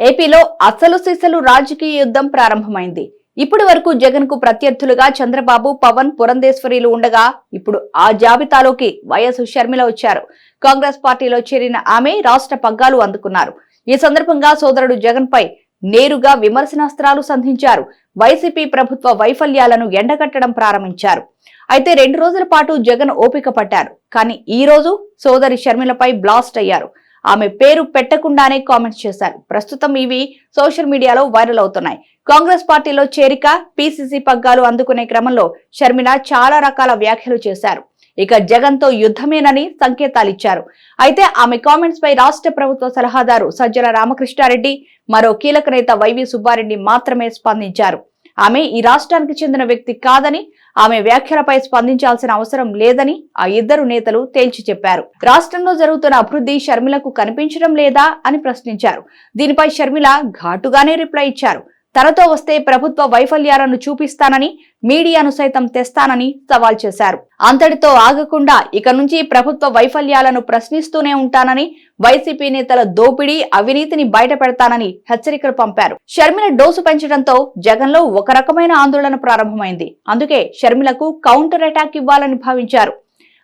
ఏపీలో అసలు సిసలు రాజకీయ యుద్ధం ప్రారంభమైంది. ఇప్పటి వరకు జగన్ కు ప్రత్యర్థులుగా చంద్రబాబు, పవన్, పురంధేశ్వరిలు ఉండగా ఇప్పుడు ఆ జాబితాలోకి వైఎస్ షర్మిల వచ్చారు. కాంగ్రెస్ పార్టీలో చేరిన ఆమె రాష్ట్ర పగ్గాలు అందుకున్నారు. ఈ సందర్భంగా సోదరుడు జగన్ పై నేరుగా విమర్శనాస్త్రాలు సంధించారు. వైసీపీ ప్రభుత్వ వైఫల్యాలను ఎండగట్టడం ప్రారంభించారు. అయితే 2 రోజుల పాటు జగన్ ఓపిక పట్టారు. కానీ ఈ రోజు సోదరి షర్మిలపై బ్లాస్ట్ అయ్యారు. ఆమె పేరు పెట్టకుండానే కామెంట్స్ చేశారు. ప్రస్తుతం ఇవి సోషల్ మీడియాలో వైరల్ అవుతున్నాయి. కాంగ్రెస్ పార్టీలో చేరిక, పీసీసీ పగ్గాలు అందుకునే క్రమంలో షర్మిల చాలా రకాల వ్యాఖ్యలు చేశారు. ఇక జగన్ తో యుద్ధమేనని సంకేతాలిచ్చారు. అయితే ఆమె కామెంట్స్ పై రాష్ట్ర ప్రభుత్వ సలహాదారు సజ్జల రామకృష్ణారెడ్డి, మరో కీలక నేత వైవి సుబ్బారెడ్డి మాత్రమే స్పందించారు. ఆమె ఈ రాష్ట్రానికి చెందిన వ్యక్తి కాదని, ఆమె వ్యాఖ్యలపై స్పందించాల్సిన అవసరం లేదని ఆ ఇద్దరు నేతలు తేల్చి చెప్పారు. రాష్ట్రంలో జరుగుతున్న అభివృద్ధి షర్మిలకు కనిపించడం లేదా అని ప్రశ్నించారు. దీనిపై షర్మిల ఘాటుగానే రిప్లై ఇచ్చారు. తనతో వస్తే ప్రభుత్వ వైఫల్యాలను చూపిస్తానని, మీడియాను సైతం తెస్తానని సవాల్ చేశారు. అంతటితో ఆగకుండా ఇక నుంచి ప్రభుత్వ వైఫల్యాలను ప్రశ్నిస్తూనే ఉంటానని, వైసీపీ నేతల దోపిడీ, అవినీతిని బయట పెడతానని హెచ్చరికలు పంపారు. షర్మిల డోసు పెంచడంతో జగన్ లో ఒక రకమైన ఆందోళన ప్రారంభమైంది. అందుకే షర్మిలకు కౌంటర్ అటాక్ ఇవ్వాలని భావించారు.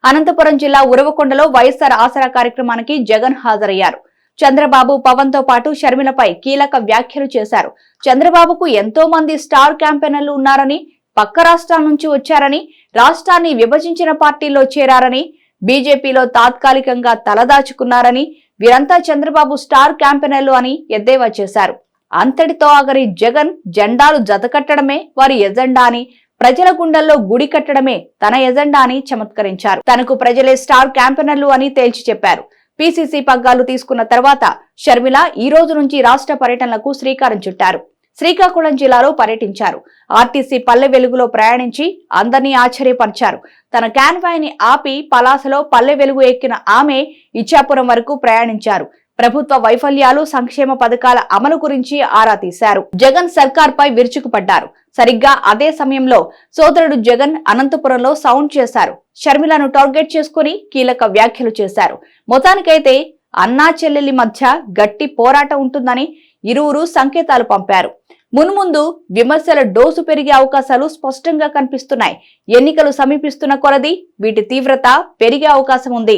అనంతపురం జిల్లా ఉరవకొండలో వైఎస్ఆర్ ఆసరా కార్యక్రమానికి జగన్ హాజరయ్యారు. చంద్రబాబు, పవన్ తో పాటు షర్మిలపై కీలక వ్యాఖ్యలు చేశారు. చంద్రబాబుకు ఎంతో మంది స్టార్ క్యాంపెయినర్లు ఉన్నారని, పక్క రాష్ట్రాల నుంచి వచ్చారని, రాష్ట్రాన్ని విభజించిన పార్టీలో చేరారని, బీజేపీలో తాత్కాలికంగా తలదాచుకున్నారని, వీరంతా చంద్రబాబు స్టార్ క్యాంపెయినర్లు అని ఎద్దేవా చేశారు. అంతటితో ఆగరి జగన్ జెండాలు జతకట్టడమే వారి ఎజెండా అని, ప్రజల గుండెల్లో గుడి కట్టడమే తన ఎజెండా అని చమత్కరించారు. తనకు ప్రజలే స్టార్ క్యాంపెయినర్లు అని తేల్చి చెప్పారు. పీసీసీ పగ్గాలు తీసుకున్న తర్వాత షర్మిల ఈ రోజు నుంచి రాష్ట్ర పర్యటనలకు శ్రీకారం చుట్టారు. శ్రీకాకుళం జిల్లాలో పర్యటించారు. ఆర్టీసీ పల్లె వెలుగులో ప్రయాణించి అందరినీ ఆశ్చర్యపరిచారు. తన కాన్వాయ్ ని ఆపి పలాసలో పల్లె వెలుగు ఎక్కిన ఆమె ఇచ్చాపురం వరకు ప్రయాణించారు. ప్రభుత్వ వైఫల్యాలు, సంక్షేమ పథకాల అమలు గురించి ఆరా తీశారు. జగన్ సర్కార్ పై విరుచుకుపడ్డారు. సరిగ్గా అదే సమయంలో సోదరుడు జగన్ అనంతపురంలో సౌండ్ చేశారు. షర్మిలను టార్గెట్ చేసుకుని కీలక వ్యాఖ్యలు చేశారు. మొత్తానికైతే అన్నా చెల్లెలి మధ్య గట్టి పోరాటం ఉంటుందని ఇరువురు సంకేతాలు పంపారు. మున్ముందు విమర్శల డోసు పెరిగే అవకాశాలు స్పష్టంగా కనిపిస్తున్నాయి. ఎన్నికలు సమీపిస్తున్న కొలది వీటి తీవ్రత పెరిగే అవకాశం ఉంది.